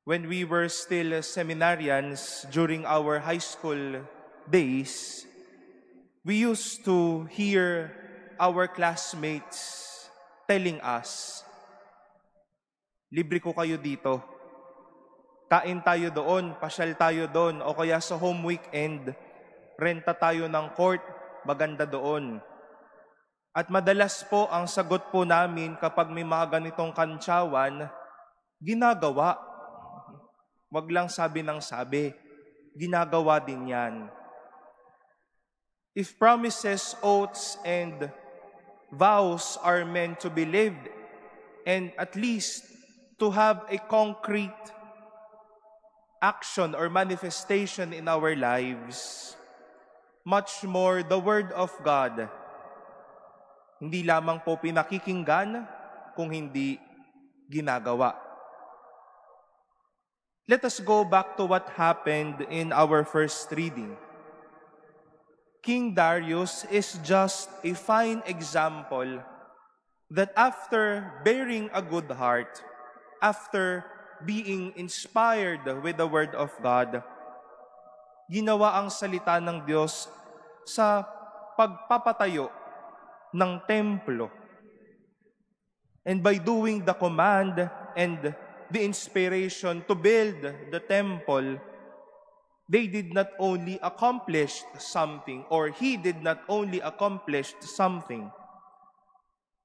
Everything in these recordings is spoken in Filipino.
When we were still seminarians during our high school days, we used to hear our classmates telling us, libre ko kayo dito. Kain tayo doon, pasyal tayo doon, o kaya sa home weekend, renta tayo ng court, maganda doon. At madalas po ang sagot po namin kapag may mga ganitong kantsawan, ginagawa. Wag lang sabi ng sabi, ginagawa din yan. If promises, oaths, and vows are meant to be lived, and at least to have a concrete action or manifestation in our lives, much more the Word of God, hindi lamang po pinakikinggan, kung hindi ginagawa. Let us go back to what happened in our first reading. King Darius is just a fine example that after bearing a good heart, after being inspired with the Word of God, ginawa ang salita ng Diyos sa pagpapatayo ng templo. And by doing the command and the inspiration to build the temple, they did not only accomplish something, or he did not only accomplish something,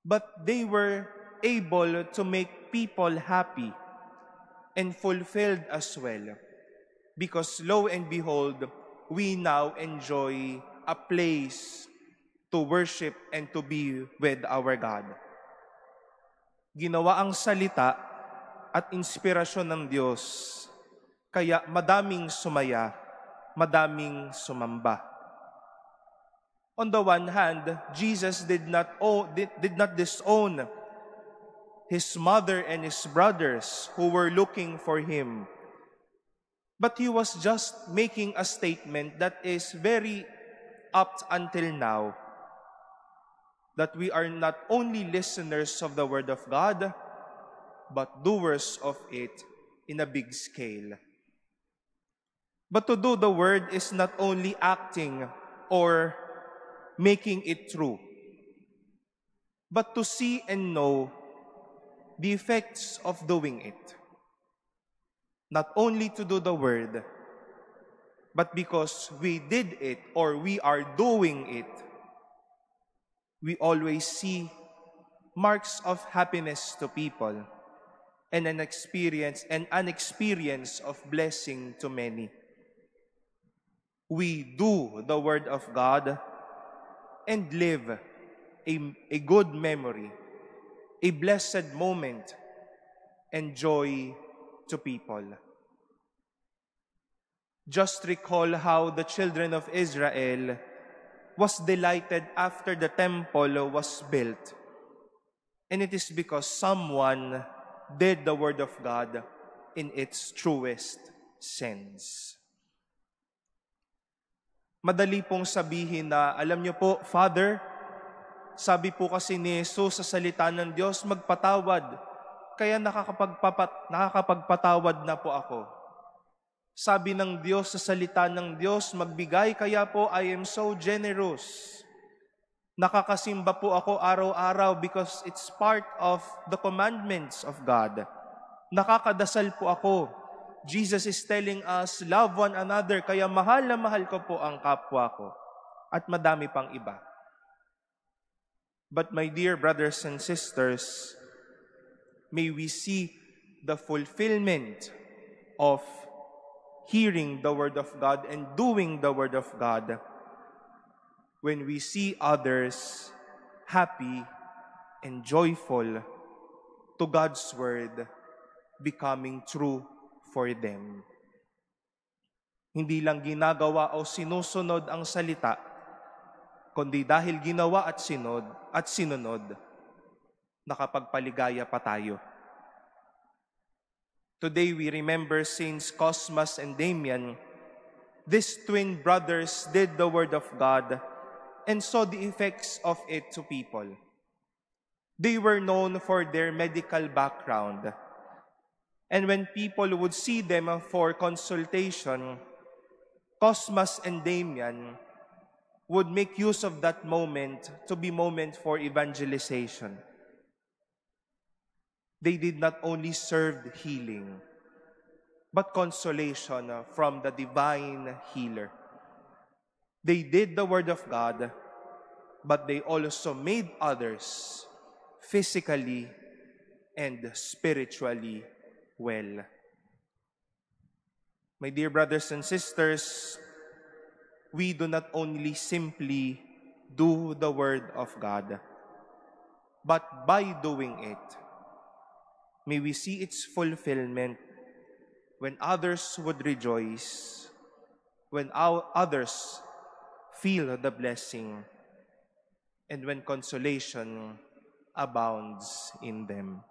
but they were able to make people happy and fulfilled as well. Because lo and behold, we now enjoy a place to worship and to be with our God. Ginawa ang salita at inspirasyon ng Diyos, kaya madaming sumaya, madaming sumamba. On the one hand, Jesus did not disown his mother and his brothers who were looking for him. But he was just making a statement that is very up until now, that we are not only listeners of the Word of God, but doers of it in a big scale. But to do the Word is not only acting or making it true, but to see and know the effects of doing it. Not only to do the Word, but because we did it or we are doing it, we always see marks of happiness to people and an experience of blessing to many. We do the Word of God and live a good memory, a blessed moment, and joy to people. Just recall how the children of Israel was delighted after the temple was built. And it is because someone did the Word of God in its truest sense. Madali pong sabihin na, alam niyo po, Father, sabi po kasi ni Jesus sa salita ng Diyos, magpatawad, kaya nakakapagpatawad na po ako. Sabi ng Diyos sa salita ng Diyos, magbigay, kaya po I am so generous. Nakakasimba po ako araw-araw because it's part of the commandments of God. Nakakadasal po ako. Jesus is telling us, love one another, kaya mahal na mahal ko po ang kapwa ko. At madami pang iba. But my dear brothers and sisters, may we see the fulfillment of hearing the Word of God and doing the Word of God when we see others happy and joyful to God's Word becoming true for them. Hindi lang ginagawa o sinusunod ang salita, kundi dahil ginawa at sinunod, nakapagpaligaya pa tayo. Today we remember Saints Cosmas and Damian. These twin brothers did the Word of God and saw the effects of it to people. They were known for their medical background. And when people would see them for consultation, Cosmas and Damian would make use of that moment to be moment for evangelization. They did not only serve healing, but consolation from the divine healer. They did the word of God, but they also made others physically and spiritually well. My dear brothers and sisters, we do not only simply do the word of God, but by doing it, may we see its fulfillment when others would rejoice, when others feel the blessing, and when consolation abounds in them.